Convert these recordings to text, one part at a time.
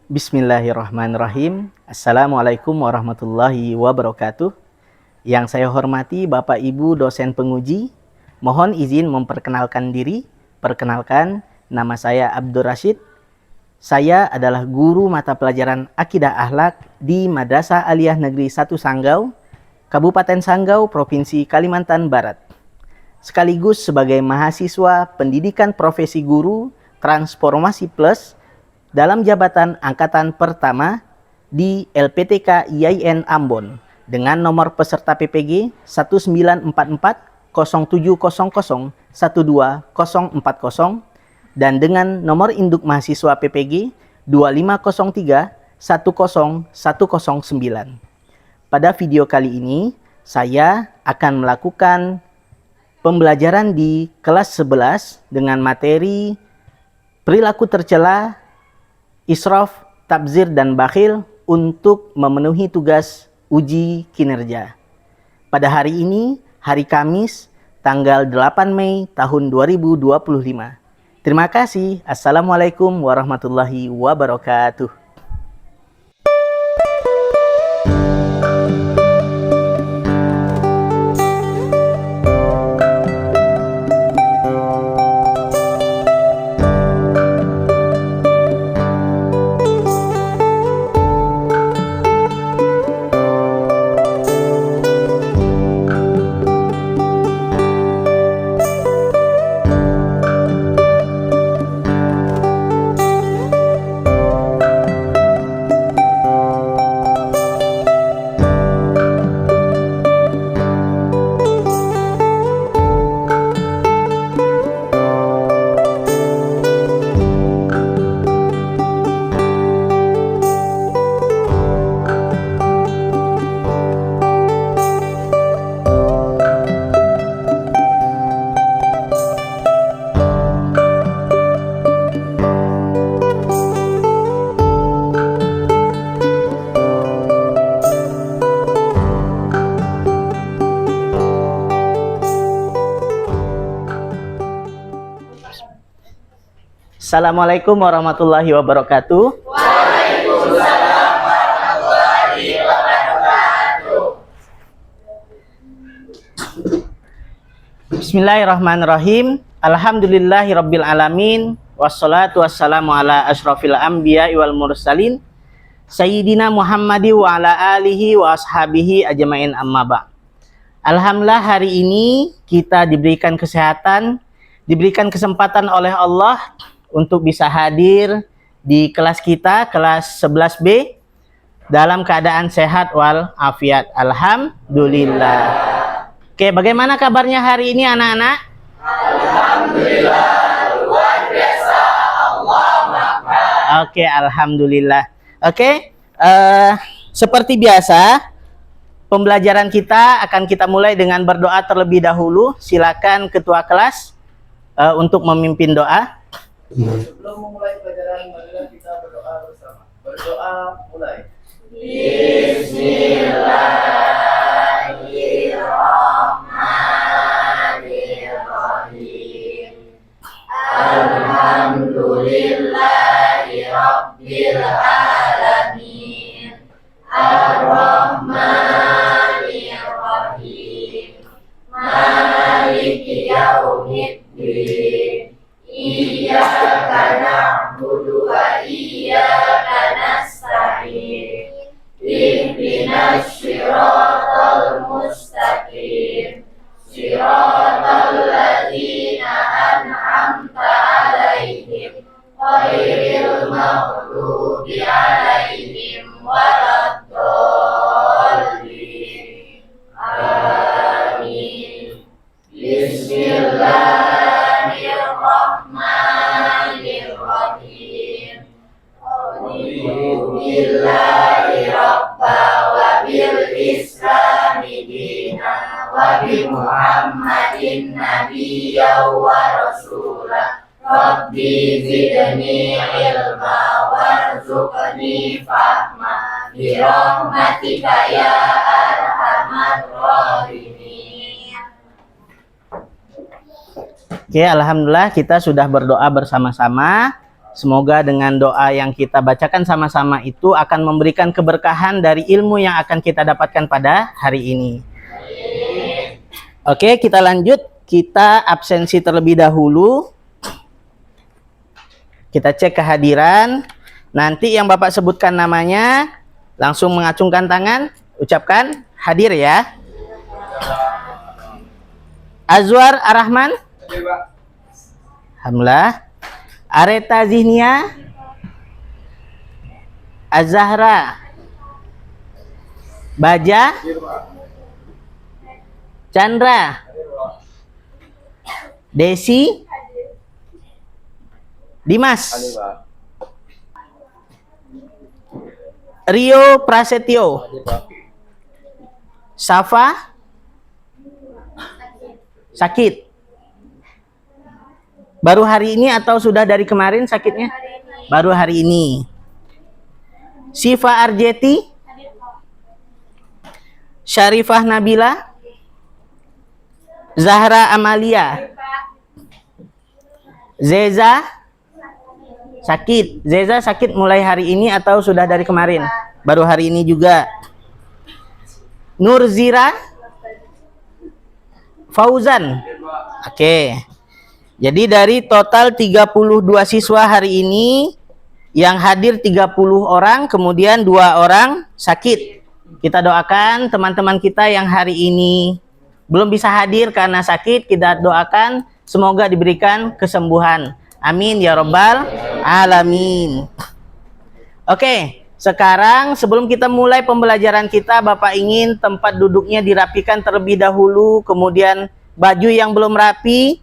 Bismillahirrahmanirrahim. Assalamualaikum warahmatullahi wabarakatuh. Yang saya hormati Bapak Ibu dosen penguji, mohon izin memperkenalkan diri. Perkenalkan, nama saya Abdur Rashid. Saya adalah guru mata pelajaran Akidah Akhlak di Madrasah Aliyah Negeri 1 Sanggau, Kabupaten Sanggau, Provinsi Kalimantan Barat. Sekaligus sebagai mahasiswa pendidikan profesi guru Transformasi Plus dalam jabatan angkatan pertama di LPTK IAIN Ambon dengan nomor peserta PPG 194407001240 dan dengan nomor induk mahasiswa PPG 2503101009. Pada video kali ini saya akan melakukan pembelajaran di kelas 11 dengan materi perilaku tercela, israf, tabzir, dan bakhil untuk memenuhi tugas uji kinerja. Pada hari ini, hari Kamis, tanggal 8 Mei tahun 2025. Terima kasih. Assalamualaikum warahmatullahi wabarakatuh. Assalamualaikum warahmatullahi wabarakatuh. Waalaikumsalam warahmatullahi wabarakatuh. Bismillahirrahmanirrahim. Alhamdulillahirabbil alamin. Wassalatu wassalamu ala asyrafil anbiya'i wal mursalin Sayyidina Muhammadi wa ala alihi wa ashabihi ajmain amma ba'. Alhamdulillah hari ini kita diberikan kesehatan, diberikan kesempatan oleh Allah untuk bisa hadir di kelas kita, kelas 11B, dalam keadaan sehat wal afiat. Alhamdulillah. Oke, bagaimana kabarnya hari ini anak-anak? Alhamdulillah, luar biasa. Allahu Akbar. Oke, alhamdulillah. Oke, seperti biasa, pembelajaran kita akan kita mulai dengan berdoa terlebih dahulu. Silakan ketua kelas untuk memimpin doa. Sebelum memulai pelajaran, marilah kita berdoa bersama. Berdoa mulai. Bismillahirrahmanirrahim. Alhamdulillahirabbil alamin. Ar-Rahmanir-Rahim. Maliki yaumiddin. Iyyaka na'budu wa iyyaka nasta'in. Ihdinas siratal mustaqim. Siratal ladzina an'amta 'alaihim ghairil maghdubi 'alaihim waladdallin. Amin. Bismillahirrahmanirrahim. Billahi rabba wa bil islami dina wa bi Muhammadin nabiyya wa rasula. Rabbi zidni ilma warzuqni fahma bi rahmatika ya arhamar rahimin. Oke, alhamdulillah kita sudah berdoa bersama-sama. Semoga dengan doa yang kita bacakan sama-sama itu akan memberikan keberkahan dari ilmu yang akan kita dapatkan pada hari ini. Oke, kita lanjut. Kita absensi terlebih dahulu. Kita cek kehadiran. Nanti yang Bapak sebutkan namanya, langsung mengacungkan tangan, ucapkan hadir ya. Azwar Ar-Rahman. Alhamdulillah. Areta Zihnia. Az-Zahra. Baja. Chandra. Desi. Dimas. Rio Prasetyo. Safa. Sakit. Baru hari ini atau sudah dari kemarin sakitnya? Baru hari ini. Siva Arjeti. Syarifah Nabila. Zahra Amalia. Zeza. Sakit. Zeza sakit mulai hari ini atau sudah dari kemarin? Baru hari ini juga. Nurzira. Fauzan. Oke. Jadi dari total 32 siswa hari ini, yang hadir 30 orang, kemudian 2 orang sakit. Kita doakan teman-teman kita yang hari ini belum bisa hadir karena sakit, kita doakan semoga diberikan kesembuhan. Amin ya rabbal alamin. Oke, sekarang sebelum kita mulai pembelajaran kita, Bapak ingin tempat duduknya dirapikan terlebih dahulu, kemudian baju yang belum rapi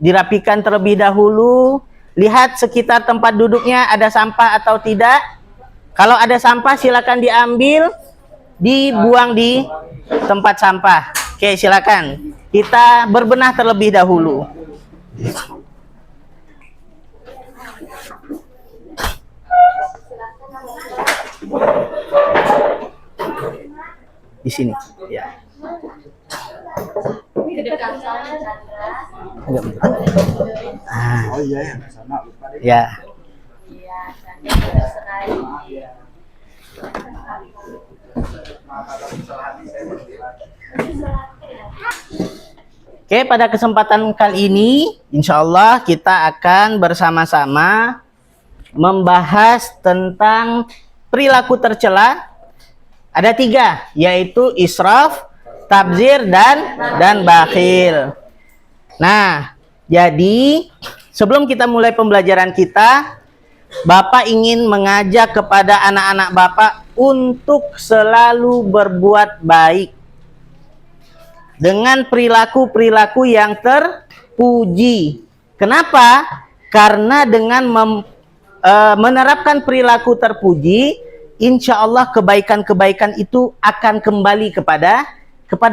dirapikan terlebih dahulu. Lihat sekitar tempat duduknya ada sampah atau tidak. Kalau ada sampah silakan diambil, dibuang di tempat sampah. Oke, silakan. Kita berbenah terlebih dahulu. Di sini, ya. Agak betul. Oh iya ya, sama lupa deh. Ya. Oke, pada kesempatan kali ini, insya Allah kita akan bersama-sama membahas tentang perilaku tercela. Ada 3, yaitu israf, tabzir, dan bakhil. Nah, jadi sebelum kita mulai pembelajaran kita, Bapak ingin mengajak kepada anak-anak Bapak untuk selalu berbuat baik dengan perilaku-perilaku yang terpuji. Kenapa? Karena dengan menerapkan perilaku terpuji, insya Allah kebaikan-kebaikan itu akan kembali kepada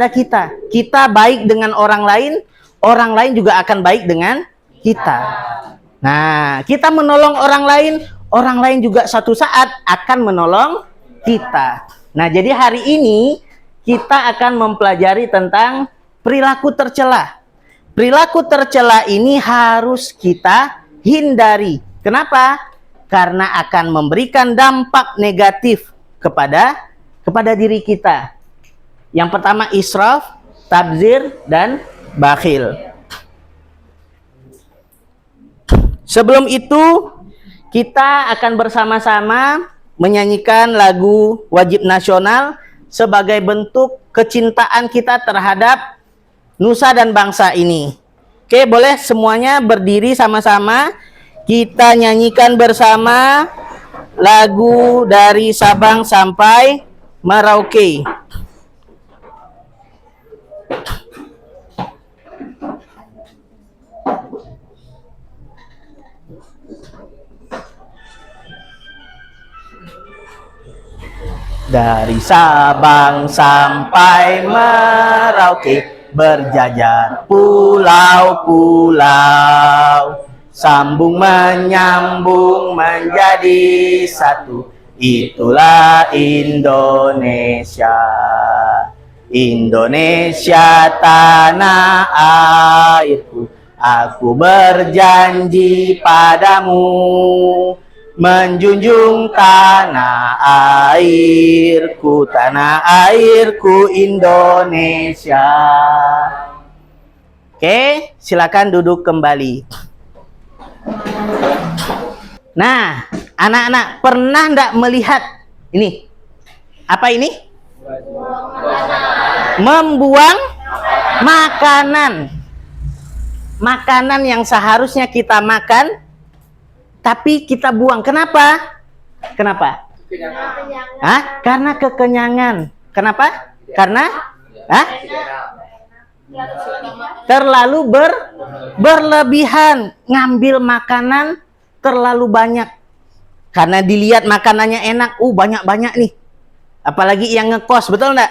kita. Kita baik dengan orang lain juga akan baik dengan kita. Nah, kita menolong orang lain juga satu saat akan menolong kita. Nah, jadi hari ini kita akan mempelajari tentang perilaku tercela. Perilaku tercela ini harus kita hindari. Kenapa? Karena akan memberikan dampak negatif kepada diri kita. Yang pertama israf, tabzir, dan bakhil. Sebelum itu, kita akan bersama-sama menyanyikan lagu wajib nasional sebagai bentuk kecintaan kita terhadap nusa dan bangsa ini. Oke, boleh semuanya berdiri sama-sama. Kita nyanyikan bersama lagu dari Sabang sampai Merauke. Dari Sabang sampai Merauke, berjajar pulau-pulau, sambung menyambung menjadi satu. Itulah Indonesia. Indonesia tanah airku, Aku berjanji padamu menjunjung tanah airku Indonesia. Oke, silakan duduk kembali. Nah, anak-anak pernah enggak melihat ini? Apa ini? Membuang makanan. Makanan yang seharusnya kita makan, tapi kita buang. Kenapa? Kenapa? Hah? Karena kekenyangan. Kenapa? Karena? Hah? Terlalu berlebihan. Ngambil makanan terlalu banyak. Karena dilihat makanannya enak. Banyak-banyak nih. Apalagi yang ngekos. Betul enggak?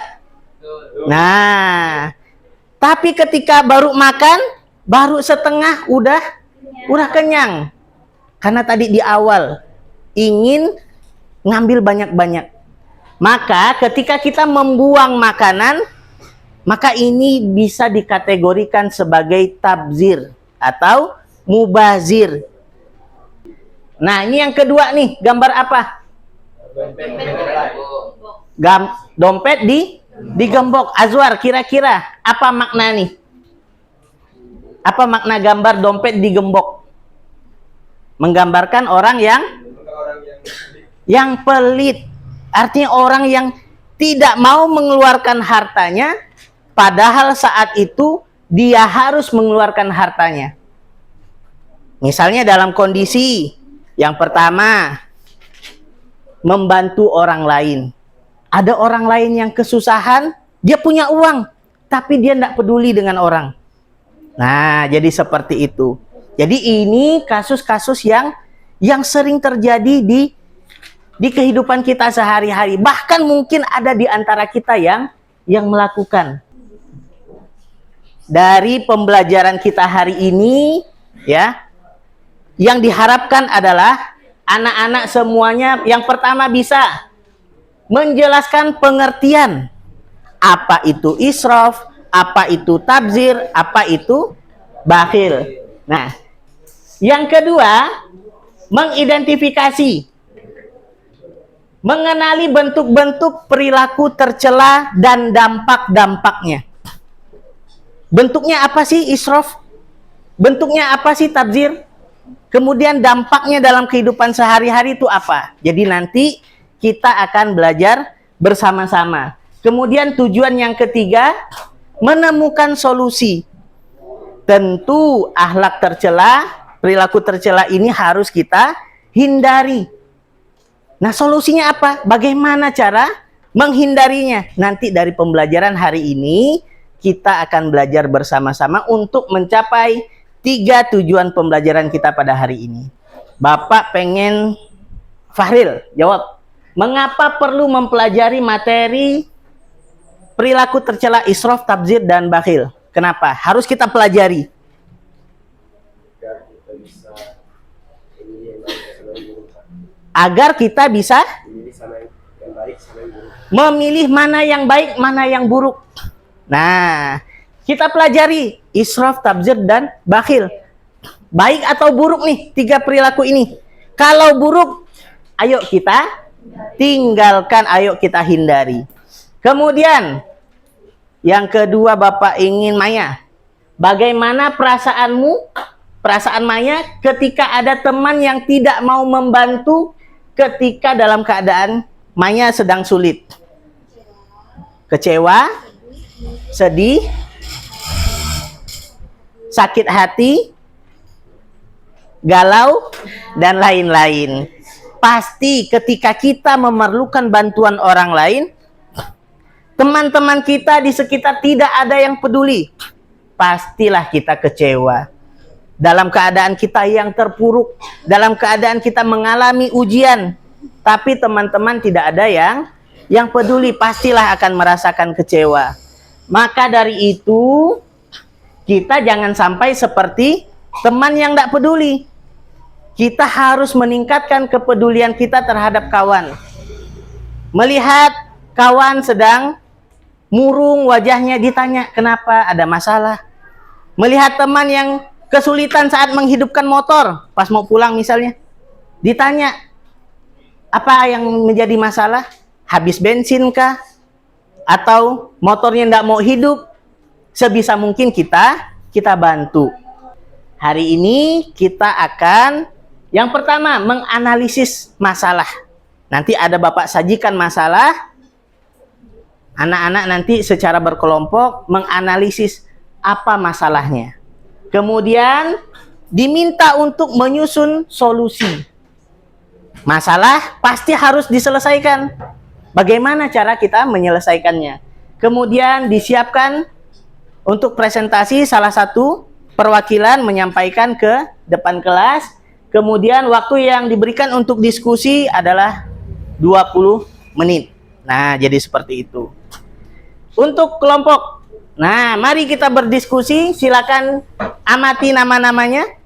Nah. Tapi ketika baru makan, baru setengah udah kenyang. Karena tadi di awal ingin ngambil banyak-banyak. Maka ketika kita membuang makanan, maka ini bisa dikategorikan sebagai tabzir atau mubazir. Nah, ini yang kedua nih, gambar apa? Dompet digembok. Azwar, kira-kira apa makna nih? Apa makna gambar dompet digembok? Menggambarkan orang yang pelit. Artinya orang yang tidak mau mengeluarkan hartanya, padahal saat itu dia harus mengeluarkan hartanya. Misalnya dalam kondisi yang pertama, membantu orang lain. Ada orang lain yang kesusahan, dia punya uang, tapi dia tidak peduli dengan orang. Nah, jadi seperti itu. Jadi ini kasus-kasus yang sering terjadi di kehidupan kita sehari-hari. Bahkan mungkin ada di antara kita yang melakukan. Dari pembelajaran kita hari ini, ya, yang diharapkan adalah anak-anak semuanya yang pertama bisa menjelaskan pengertian apa itu israf, apa itu tabzir, apa itu bakhil. Nah, yang kedua, mengidentifikasi, mengenali bentuk-bentuk perilaku tercela dan dampak-dampaknya. Bentuknya apa sih israf? Bentuknya apa sih tabzir? Kemudian dampaknya dalam kehidupan sehari-hari itu apa? Jadi nanti kita akan belajar bersama-sama. Kemudian tujuan yang ketiga, menemukan solusi. Tentu akhlak tercela, perilaku tercela ini harus kita hindari. Nah, solusinya apa? Bagaimana cara menghindarinya? Nanti dari pembelajaran hari ini kita akan belajar bersama-sama untuk mencapai 3 tujuan pembelajaran kita pada hari ini. Bapak pengen Fahril jawab, mengapa perlu mempelajari materi perilaku tercela, israf, tabzir, dan bakhil? Kenapa? Harus kita pelajari. Agar kita bisa memilih mana yang baik, mana yang buruk. Nah, kita pelajari israf, tabzir, dan bakhil. Baik atau buruk nih 3 perilaku ini. Kalau buruk, ayo kita tinggalkan, ayo kita hindari. Kemudian yang kedua, Bapak ingin Maya, bagaimana perasaanmu, perasaan Maya ketika ada teman yang tidak mau membantu ketika dalam keadaan Maya sedang sulit? Kecewa, sedih, sakit hati, galau, dan lain-lain. Pasti ketika kita memerlukan bantuan orang lain, teman-teman kita di sekitar tidak ada yang peduli, pastilah kita kecewa. Dalam keadaan kita yang terpuruk, dalam keadaan kita mengalami ujian, tapi teman-teman tidak ada yang peduli, pastilah akan merasakan kecewa. Maka dari itu, kita jangan sampai seperti teman yang tidak peduli. Kita harus meningkatkan kepedulian kita terhadap kawan. Melihat kawan sedang murung wajahnya, ditanya kenapa, ada masalah. Melihat teman yang kesulitan saat menghidupkan motor, pas mau pulang misalnya, ditanya, apa yang menjadi masalah? Habis bensin kah? Atau motornya tidak mau hidup? Sebisa mungkin kita bantu. Hari ini kita akan yang pertama menganalisis masalah. Nanti ada Bapak sajikan masalah. Anak-anak nanti secara berkelompok menganalisis apa masalahnya. Kemudian diminta untuk menyusun solusi. Masalah pasti harus diselesaikan. Bagaimana cara kita menyelesaikannya? Kemudian disiapkan untuk presentasi salah satu perwakilan menyampaikan ke depan kelas. Kemudian waktu yang diberikan untuk diskusi adalah 20 menit. Nah, jadi seperti itu. Untuk kelompok, nah mari kita berdiskusi. Silakan amati nama-namanya.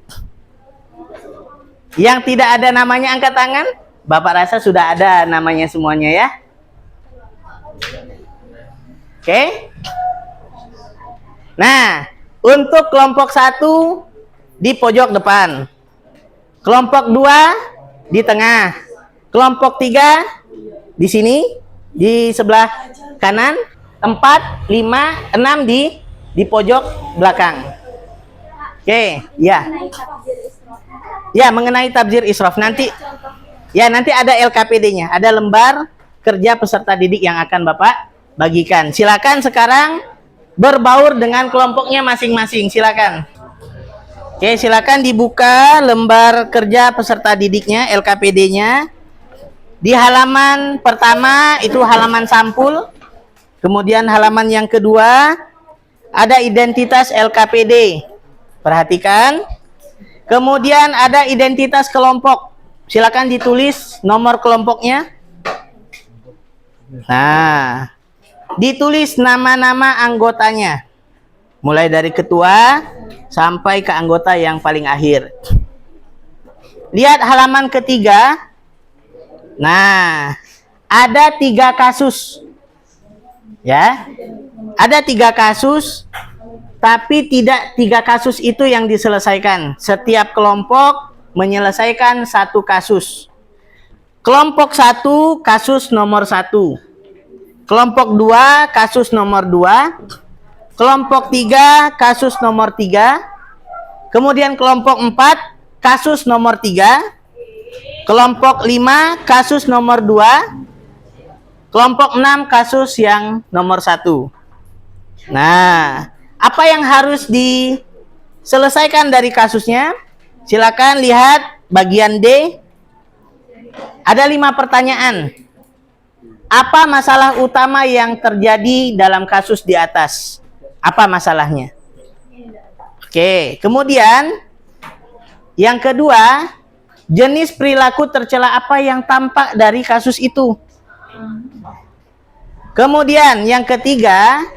Yang tidak ada namanya angkat tangan. Bapak rasa sudah ada namanya semuanya ya. Oke. Nah, untuk kelompok 1 di pojok depan. Kelompok 2 di tengah. Kelompok 3 di sini, di sebelah kanan. 4, 5, 6 di pojok belakang. Oke, ya. Ya, mengenai tabdzir israf nanti ada LKPD-nya, ada lembar kerja peserta didik yang akan Bapak bagikan. Silakan sekarang berbaur dengan kelompoknya masing-masing. Silakan. Oke, silakan dibuka lembar kerja peserta didiknya, LKPD-nya. Di halaman pertama itu halaman sampul. Kemudian halaman yang kedua ada identitas LKPD. Perhatikan. Kemudian ada identitas kelompok. Silakan ditulis nomor kelompoknya. Nah, ditulis nama-nama anggotanya. Mulai dari ketua sampai ke anggota yang paling akhir. Lihat halaman ketiga. Nah, ada 3 kasus. Ya, ada 3 kasus, tapi tidak 3 kasus itu yang diselesaikan. Setiap kelompok menyelesaikan 1 kasus. Kelompok 1 kasus nomor 1. Kelompok 2 kasus nomor 2. Kelompok 3 kasus nomor 3. Kemudian kelompok 4 kasus nomor 3. Kelompok 5 kasus nomor 2. Kelompok 6 kasus yang nomor 1. Nah, apa yang harus diselesaikan dari kasusnya? Silakan lihat bagian D. Ada 5 pertanyaan. Apa masalah utama yang terjadi dalam kasus di atas? Apa masalahnya? Oke, kemudian yang kedua, jenis perilaku tercela apa yang tampak dari kasus itu? Kemudian yang ketiga,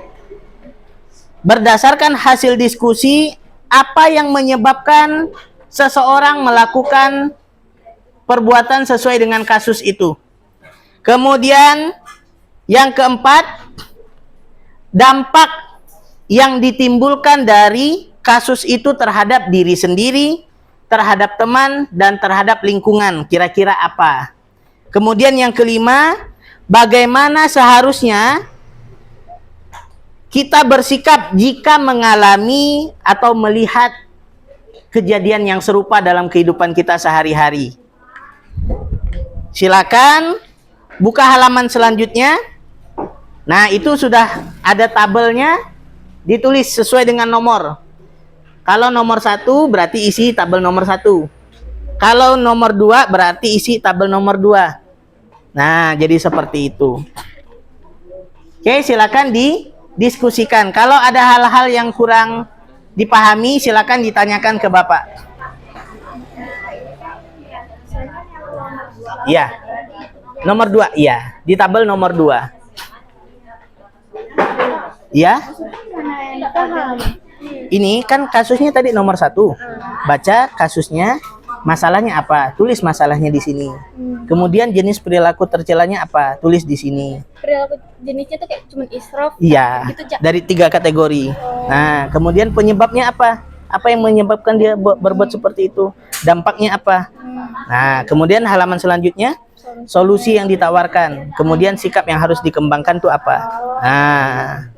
berdasarkan hasil diskusi, apa yang menyebabkan seseorang melakukan perbuatan sesuai dengan kasus itu? Kemudian yang keempat, dampak yang ditimbulkan dari kasus itu terhadap diri sendiri, terhadap teman, dan terhadap lingkungan. Kira-kira apa? Kemudian yang kelima, bagaimana seharusnya kita bersikap jika mengalami atau melihat kejadian yang serupa dalam kehidupan kita sehari-hari. Silakan buka halaman selanjutnya. Nah, itu sudah ada tabelnya, ditulis sesuai dengan nomor. Kalau nomor 1 berarti isi tabel nomor 1. Kalau nomor 2 berarti isi tabel nomor 2. Nah, jadi seperti itu. Oke, silakan didiskusikan. Kalau ada hal-hal yang kurang dipahami, silakan ditanyakan ke Bapak. Iya. Nomor 2, iya. Di tabel nomor 2. Iya. Ini kan kasusnya tadi nomor 1. Baca kasusnya, masalahnya apa? Tulis masalahnya di sini. Kemudian jenis perilaku tercelanya apa? Tulis di sini. Perilaku jenisnya tuh kayak cuma israf. Iya. Gitu, Cak. Dari 3 kategori. Nah, kemudian penyebabnya apa? Apa yang menyebabkan dia berbuat seperti itu? Dampaknya apa? Nah, kemudian halaman selanjutnya, solusi yang ditawarkan. Kemudian sikap yang harus dikembangkan itu apa? Nah.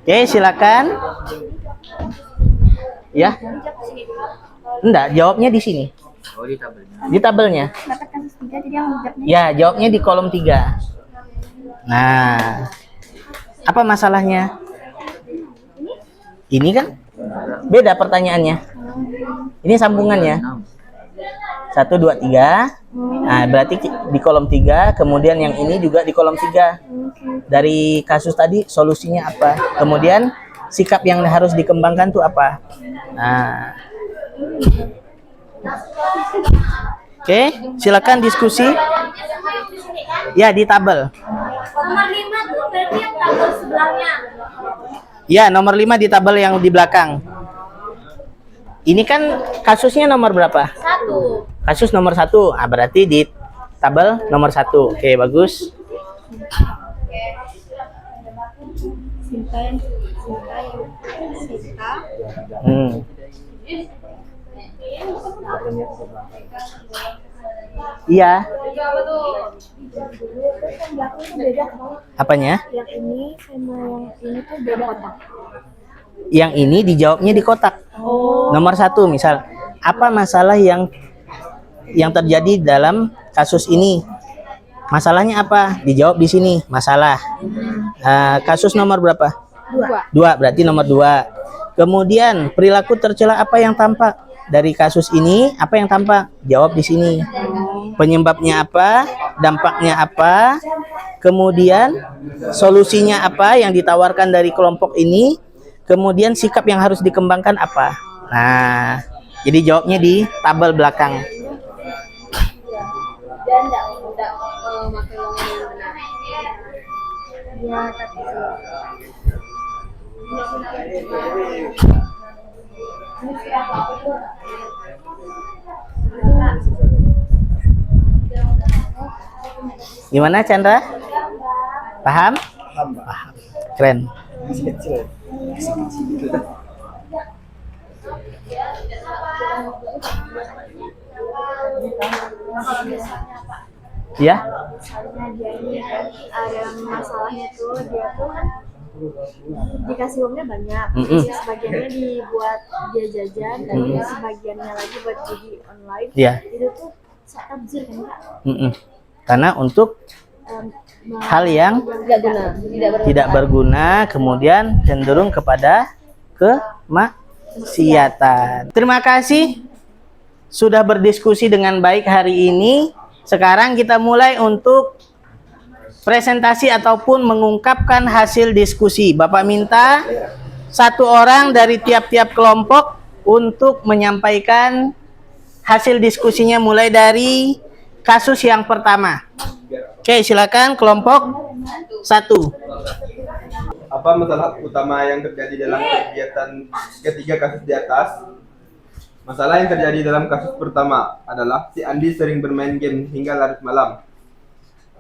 Oke, silakan. Ya. Enggak, jawabnya di sini. Oh, di tabelnya. Di tabelnya. Dapat kasus 3 jadi yang jawabnya. Ya, jawabnya di kolom 3. Nah, apa masalahnya? Ini kan beda pertanyaannya. Ini sambungannya. 1, 2, 3. Nah, berarti di kolom 3. Kemudian yang ini juga di kolom 3. Dari kasus tadi solusinya apa? Kemudian sikap yang harus dikembangkan tuh apa? Nah. Oke, silakan diskusi. Ya, di tabel. Nomor 5 tuh berarti yang tabel sebelahnya. Ya, nomor 5 di tabel yang di belakang. Ini kan kasusnya nomor berapa? 1. Kasus nomor 1. Ah, berarti di tabel nomor 1. Oke, bagus. Sinta. Iya. Apanya? Yang ini sama yang ini tuh beda kotak. Yang ini dijawabnya di kotak. Nomor 1 misal, apa masalah yang terjadi dalam kasus ini? Masalahnya apa? Dijawab di sini. Masalah. Kasus nomor berapa? 2. Berarti nomor 2. Kemudian perilaku tercela apa yang tampak dari kasus ini? Apa yang tampak? Jawab di sini. Penyebabnya apa? Dampaknya apa? Kemudian solusinya apa yang ditawarkan dari kelompok ini? Kemudian sikap yang harus dikembangkan apa? Nah, jadi jawabnya di tabel belakang. Dan enggak pakai uang yang benar. Ya, tapi Gimana Chandra? Paham? Paham. Keren. Ya? misalnya dia ini kan ada masalahnya tuh dia tuh kan dikasih uangnya banyak, sebagiannya dibuat dia jajan dan sebagiannya lagi buat judi online. Iya. Itu tuh tabzir kan Kak? Karena untuk hal yang tidak berguna, kemudian cenderung kepada kemaksiatan. Terima kasih sudah berdiskusi dengan baik hari ini. Sekarang kita mulai untuk presentasi ataupun mengungkapkan hasil diskusi. Bapak minta 1 orang dari tiap-tiap kelompok untuk menyampaikan hasil diskusinya mulai dari kasus yang pertama. Oke, silakan kelompok 1. Apa masalah utama yang terjadi dalam kegiatan ketiga kasus di atas? Masalah yang terjadi dalam kasus pertama adalah si Andi sering bermain game hingga larut malam.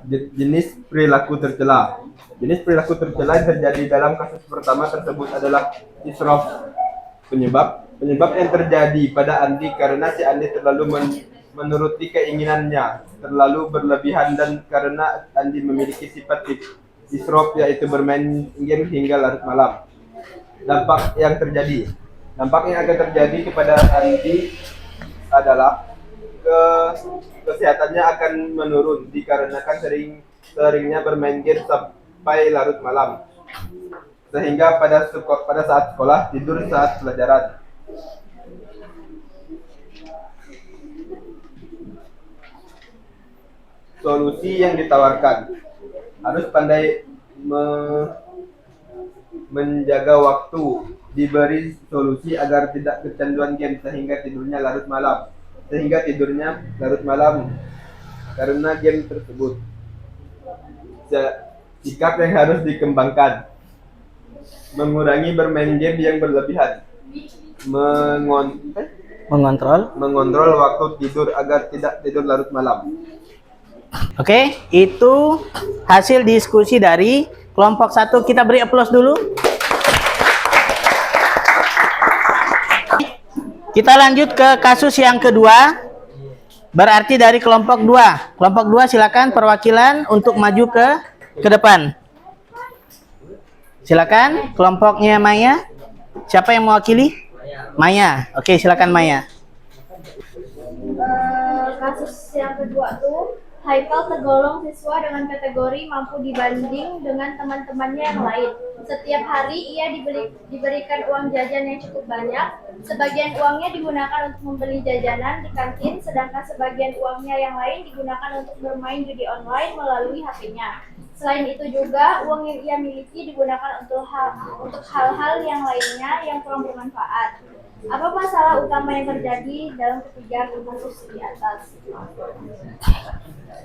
Jenis perilaku tercela. Jenis perilaku tercela yang terjadi dalam kasus pertama tersebut adalah israf. Penyebab yang terjadi pada Andi karena si Andi terlalu menuruti keinginannya, terlalu berlebihan, dan karena Andi memiliki sifat israf yaitu bermain game hingga larut malam. Dampak yang akan terjadi kepada Andi adalah kesehatannya akan menurun dikarenakan seringnya bermain game sampai larut malam, sehingga pada saat sekolah tidur saat pelajaran. Solusi yang ditawarkan harus pandai menjaga waktu, diberi solusi agar tidak kecanduan game sehingga tidurnya larut malam karena game tersebut. Sikap yang harus dikembangkan: mengurangi bermain game yang berlebihan, mengontrol waktu tidur agar tidak tidur larut malam. Oke, itu hasil diskusi dari kelompok 1 kita beri aplaus dulu. Kita lanjut ke kasus yang kedua. Berarti dari kelompok 2. Kelompok 2 silakan perwakilan untuk maju ke depan. Silakan kelompoknya Maya. Siapa yang mewakili? Maya. Oke, silakan Maya. Kasus yang kedua tuh Haikal tergolong siswa dengan kategori mampu dibanding dengan teman-temannya yang lain. Setiap hari ia diberikan uang jajan yang cukup banyak. Sebagian uangnya digunakan untuk membeli jajanan di kantin, sedangkan sebagian uangnya yang lain digunakan untuk bermain judi online melalui HP-nya. Selain itu juga uang yang ia miliki digunakan untuk hal-hal yang lainnya yang kurang bermanfaat. Apa masalah utama yang terjadi dalam ketiga kasus di atas?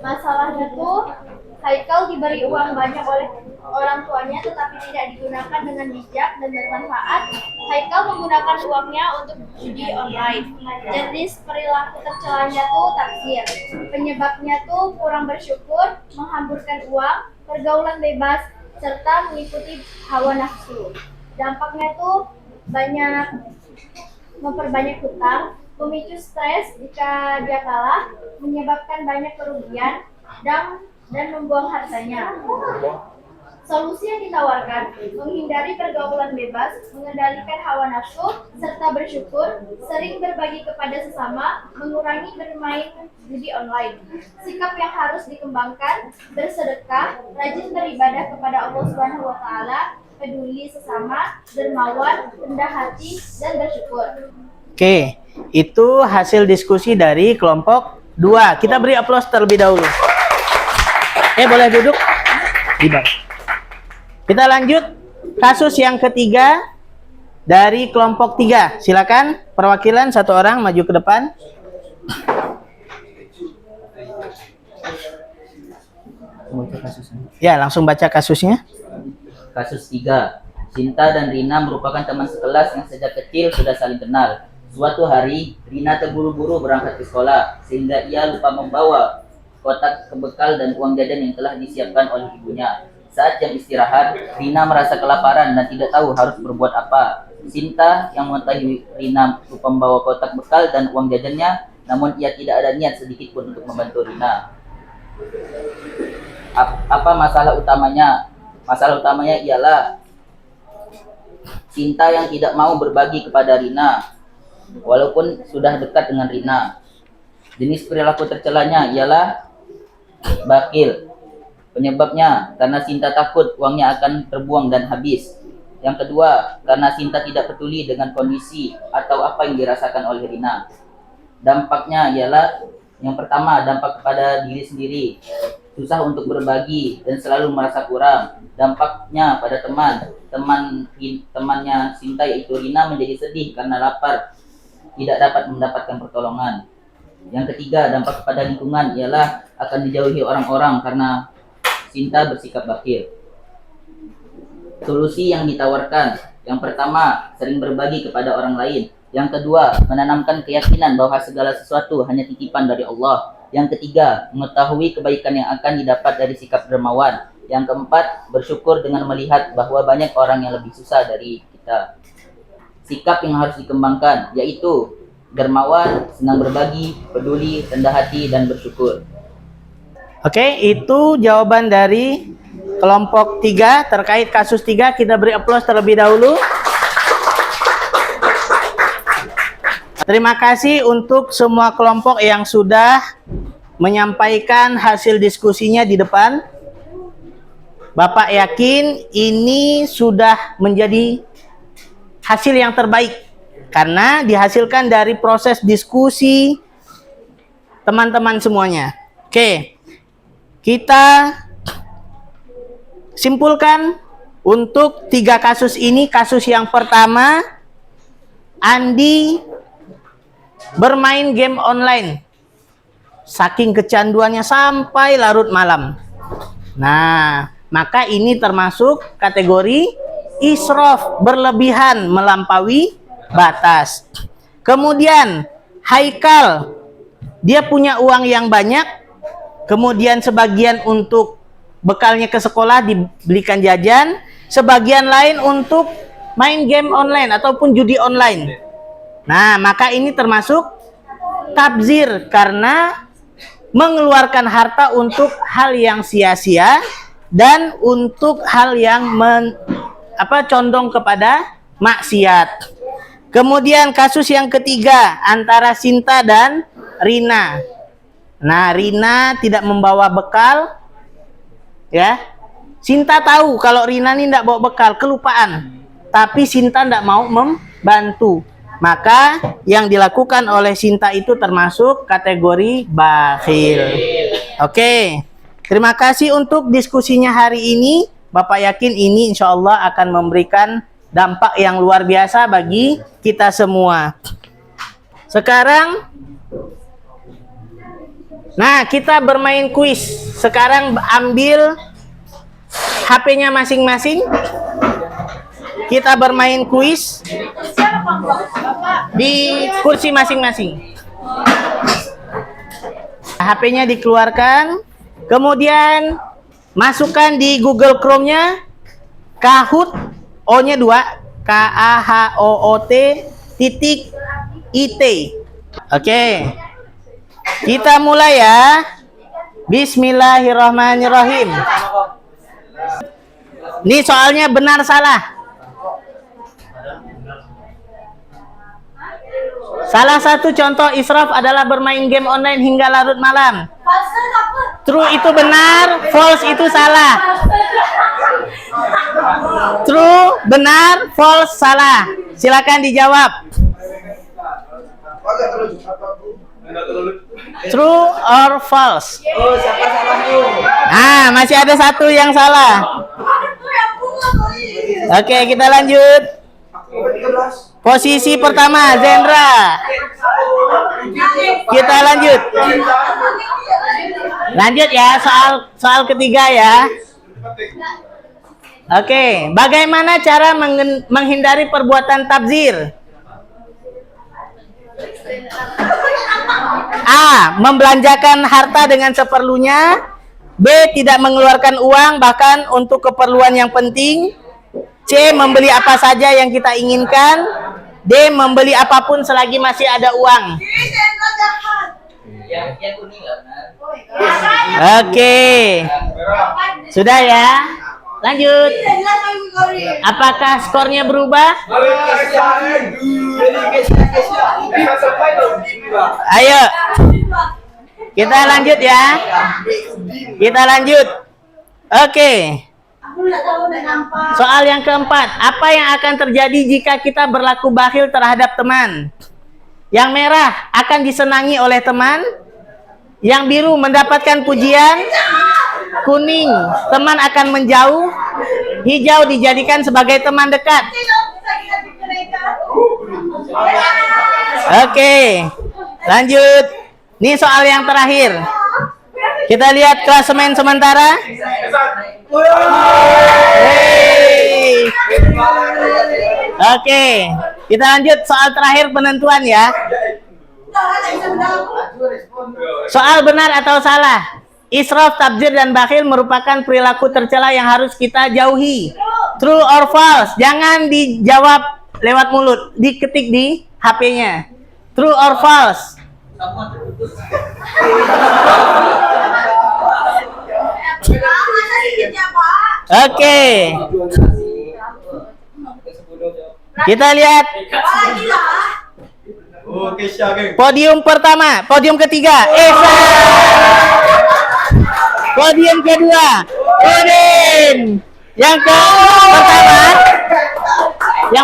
Masalahnya tuh Haikal diberi uang banyak oleh orang tuanya tetapi tidak digunakan dengan bijak dan bermanfaat. Haikal menggunakan uangnya untuk judi online. Jenis perilaku tercelanya tuh taksir. Penyebabnya tuh kurang bersyukur, menghamburkan uang, pergaulan bebas, serta mengikuti hawa nafsu. Dampaknya tuh banyak memperbanyak hutang, memicu stres jika dia kalah, menyebabkan banyak kerugian, dan membuang hartanya. Solusi yang ditawarkan, menghindari pergaulan bebas, mengendalikan hawa nafsu, serta bersyukur, sering berbagi kepada sesama, mengurangi bermain judi online. Sikap yang harus dikembangkan, bersedekah, rajin beribadah kepada Allah SWT, peduli sesama, dermawan, rendah hati, dan bersyukur. Oke, itu hasil diskusi dari kelompok 2. Kita beri aplaus terlebih dahulu. Boleh duduk? Kita lanjut kasus yang ketiga dari kelompok 3. Silakan perwakilan satu orang maju ke depan. Ya, langsung baca kasusnya. Kasus 3. Cinta dan Rina merupakan teman sekelas yang sejak kecil sudah saling kenal. Suatu hari, Rina terburu-buru berangkat ke sekolah, sehingga ia lupa membawa kotak bekal dan uang jajan yang telah disiapkan oleh ibunya. Saat jam istirahat, Rina merasa kelaparan dan tidak tahu harus berbuat apa. Cinta yang mengetahui Rina lupa membawa kotak bekal dan uang jajannya, namun ia tidak ada niat sedikit pun untuk membantu Rina. Apa masalah utamanya? Masalah utamanya ialah Cinta yang tidak mau berbagi kepada Rina, walaupun sudah dekat dengan Rina. Jenis perilaku tercelanya ialah bakil. Penyebabnya karena Cinta takut uangnya akan terbuang dan habis. Yang kedua, karena Cinta tidak peduli dengan kondisi atau apa yang dirasakan oleh Rina. Dampaknya ialah yang pertama, dampak kepada diri sendiri. Susah untuk berbagi dan selalu merasa kurang. Dampaknya pada temannya Cinta yaitu Rina menjadi sedih karena lapar, tidak dapat mendapatkan pertolongan. Yang ketiga, dampak kepada lingkungan ialah akan dijauhi orang-orang karena Cinta bersikap bakil. Solusi yang ditawarkan, yang pertama, sering berbagi kepada orang lain. Yang kedua, menanamkan keyakinan bahwa segala sesuatu hanya titipan dari Allah. Yang ketiga, mengetahui kebaikan yang akan didapat dari sikap dermawan. Yang keempat, bersyukur dengan melihat bahwa banyak orang yang lebih susah dari kita. Sikap yang harus dikembangkan, yaitu dermawan, senang berbagi, peduli, rendah hati, dan bersyukur. Oke, itu jawaban dari kelompok 3 terkait kasus 3. Kita beri aplaus terlebih dahulu. Terima kasih untuk semua kelompok yang sudah menyampaikan hasil diskusinya di depan. Bapak yakin ini sudah menjadi hasil yang terbaik karena dihasilkan dari proses diskusi teman-teman semuanya. Oke, kita simpulkan untuk 3 kasus ini. Kasus yang pertama, Andi bermain game online saking kecanduannya sampai larut malam. Nah, maka ini termasuk kategori israf, berlebihan, melampaui batas. Kemudian Haikal, dia punya uang yang banyak, kemudian sebagian untuk bekalnya ke sekolah dibelikan jajan, sebagian lain untuk main game online ataupun judi online. Nah, maka ini termasuk tabzir karena mengeluarkan harta untuk hal yang sia-sia dan untuk hal yang condong kepada maksiat. Kemudian kasus yang ketiga antara Sinta dan Rina. Nah, Rina tidak membawa bekal, ya. Sinta tahu kalau Rina ini tidak bawa bekal, kelupaan. Tapi Sinta tidak mau membantu. Maka yang dilakukan oleh Sinta itu termasuk kategori bakhil. Oke. Terima kasih untuk diskusinya hari ini. Bapak yakin ini insya Allah akan memberikan dampak yang luar biasa bagi kita semua. Sekarang, nah kita bermain kuis. Sekarang ambil HP-nya masing-masing. Kita bermain kuis di kursi masing-masing. HP-nya dikeluarkan, kemudian masukkan di Google Chrome-nya Kahoot, O-nya 2, KAHOOT .IT. Oke. Kita mulai ya. Bismillahirrahmanirrahim. Ini soalnya benar salah. Salah satu contoh israf adalah bermain game online hingga larut malam. True itu benar, false itu salah. True, benar, false, salah. Silakan dijawab. True or false? Ah, masih ada satu yang salah. Oke, kita lanjut. Posisi pertama, Zendra. Kita lanjut. Lanjut ya, soal ketiga ya. Oke, bagaimana cara menghindari perbuatan tabzir? A. Membelanjakan harta dengan seperlunya. B. Tidak mengeluarkan uang bahkan untuk keperluan yang penting. C. Membeli apa saja yang kita inginkan. D. Membeli apapun selagi masih ada uang. Yang kuning lah. Oke. Sudah ya. Lanjut. Apakah skornya berubah? Ayo. Kita lanjut ya. Kita lanjut. Oke. Soal yang keempat. Apa yang akan terjadi jika kita berlaku bakhil terhadap teman? Yang merah akan disenangi oleh teman. Yang biru mendapatkan pujian. Kuning, teman akan menjauh. Hijau dijadikan sebagai teman dekat. Oke, lanjut. Ini soal yang terakhir. Kita lihat klasemen sementara. Hey. Oke, kita lanjut soal terakhir penentuan ya. Soal benar atau salah? Israf, tabzir, dan bakhil merupakan perilaku tercela yang harus kita jauhi. True or false? Jangan dijawab lewat mulut, diketik di HP-nya. True or false? Oke. Kita lihat podium pertama, podium ketiga, Esa. Podium kedua, Udin. Yang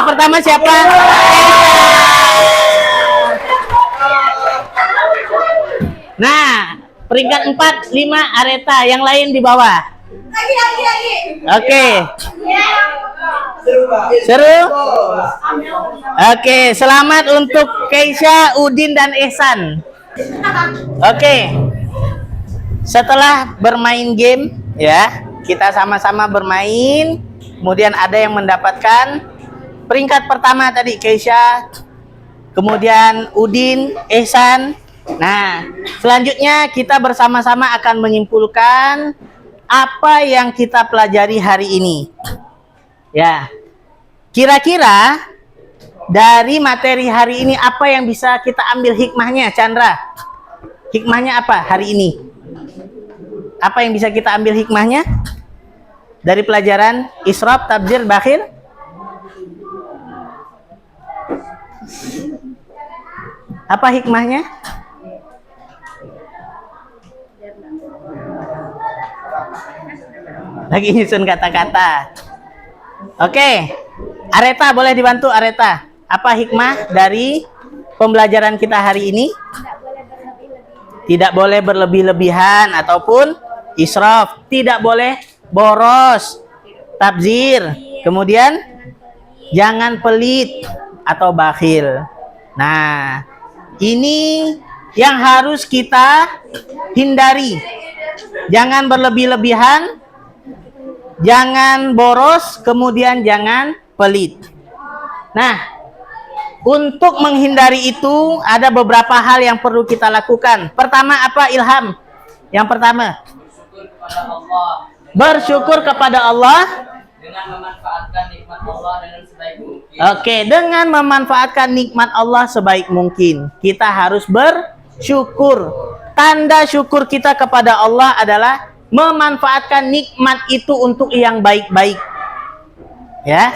pertama siapa? Nah, peringkat 4, 5 Areta, yang lain di bawah. Oke. Seru? Oke, selamat untuk Keisha, Udin, dan Ehsan. Oke. Setelah bermain game, ya, kita sama-sama bermain. Kemudian ada yang mendapatkan peringkat pertama tadi, Keisha. Kemudian Udin, Ehsan. Nah, selanjutnya kita bersama-sama akan menyimpulkan apa yang kita pelajari hari ini. Ya, kira-kira dari materi hari ini apa yang bisa kita ambil hikmahnya, Chandra? Hikmahnya apa hari ini? Apa yang bisa kita ambil hikmahnya dari pelajaran israf, tabdzir, bakhil? Apa hikmahnya? Lagi nyusun kata-kata. Oke, Areta boleh dibantu, Areta. Apa hikmah dari pembelajaran kita hari ini? Tidak boleh berlebih-lebihan ataupun israf. Tidak boleh boros, tabzir. Kemudian jangan pelit atau bakhil. Nah, ini yang harus kita hindari. Jangan berlebih-lebihan, jangan boros, kemudian jangan pelit. Nah, untuk menghindari itu ada beberapa hal yang perlu kita lakukan. Pertama apa, Ilham? Yang pertama, bersyukur kepada Allah dengan memanfaatkan nikmat Allah dengan sebaik mungkin. Oke, dengan memanfaatkan nikmat Allah sebaik mungkin. Kita harus bersyukur. Tanda syukur kita kepada Allah adalah memanfaatkan nikmat itu untuk yang baik-baik. Ya.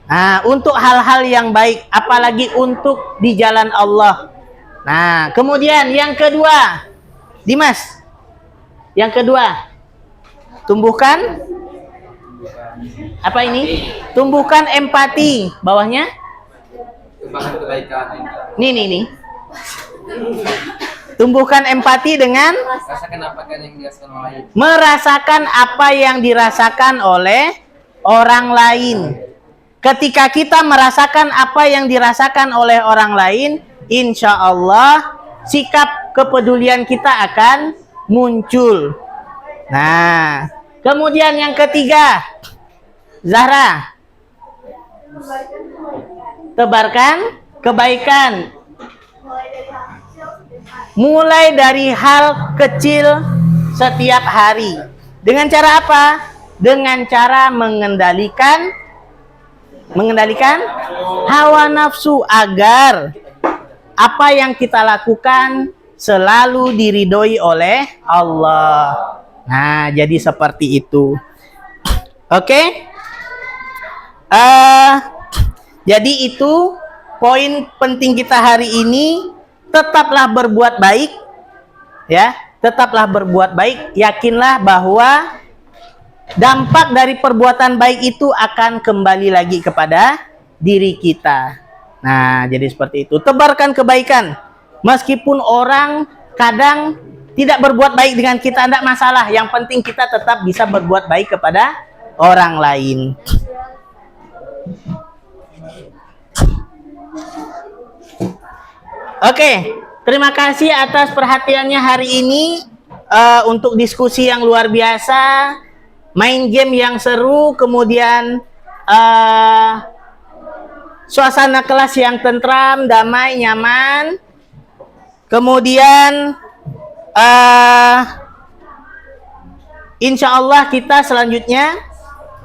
Nah, untuk hal-hal yang baik, apalagi untuk di jalan Allah. Nah, kemudian yang kedua, Dimas. Yang kedua, tumbuhkan apa ini? Tumbuhkan empati. Bawahnya? Kembangkan kebaikan. Nih. Tumbuhkan empati dengan Rasakan apa kan yang dirasakan orang lain. merasakan apa yang dirasakan oleh orang lain. Ketika kita merasakan apa yang dirasakan oleh orang lain, insya Allah sikap kepedulian kita akan muncul. Nah, kemudian yang ketiga, Zahra, tebarkan kebaikan. Mulai dari hal kecil setiap hari. Dengan cara apa? Dengan cara mengendalikan hawa nafsu agar apa yang kita lakukan selalu diridhoi oleh Allah. Nah, jadi seperti itu. Oke? Jadi itu poin penting kita hari ini. Tetaplah berbuat baik, ya. Tetaplah berbuat baik. Yakinlah bahwa dampak dari perbuatan baik itu akan kembali lagi kepada diri kita. Nah, jadi seperti itu. Tebarkan kebaikan. Meskipun orang kadang tidak berbuat baik dengan kita, tidak masalah. Yang penting kita tetap bisa berbuat baik kepada orang lain. Oke, terima kasih atas perhatiannya hari ini untuk diskusi yang luar biasa, main game yang seru, kemudian suasana kelas yang tentram, damai, nyaman. Kemudian insya Allah kita selanjutnya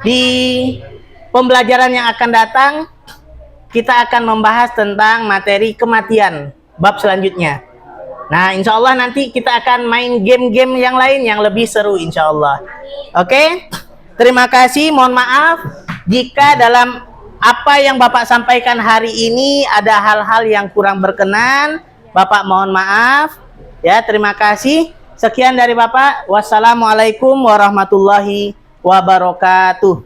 di pembelajaran yang akan datang kita akan membahas tentang materi kematian. Bab selanjutnya. Nah, insya Allah nanti kita akan main game-game yang lain yang lebih seru insya Allah. Oke? Terima kasih. Mohon maaf jika dalam apa yang Bapak sampaikan hari ini ada hal-hal yang kurang berkenan. Bapak mohon maaf. Ya, terima kasih. Sekian dari Bapak. Wassalamualaikum warahmatullahi wabarakatuh.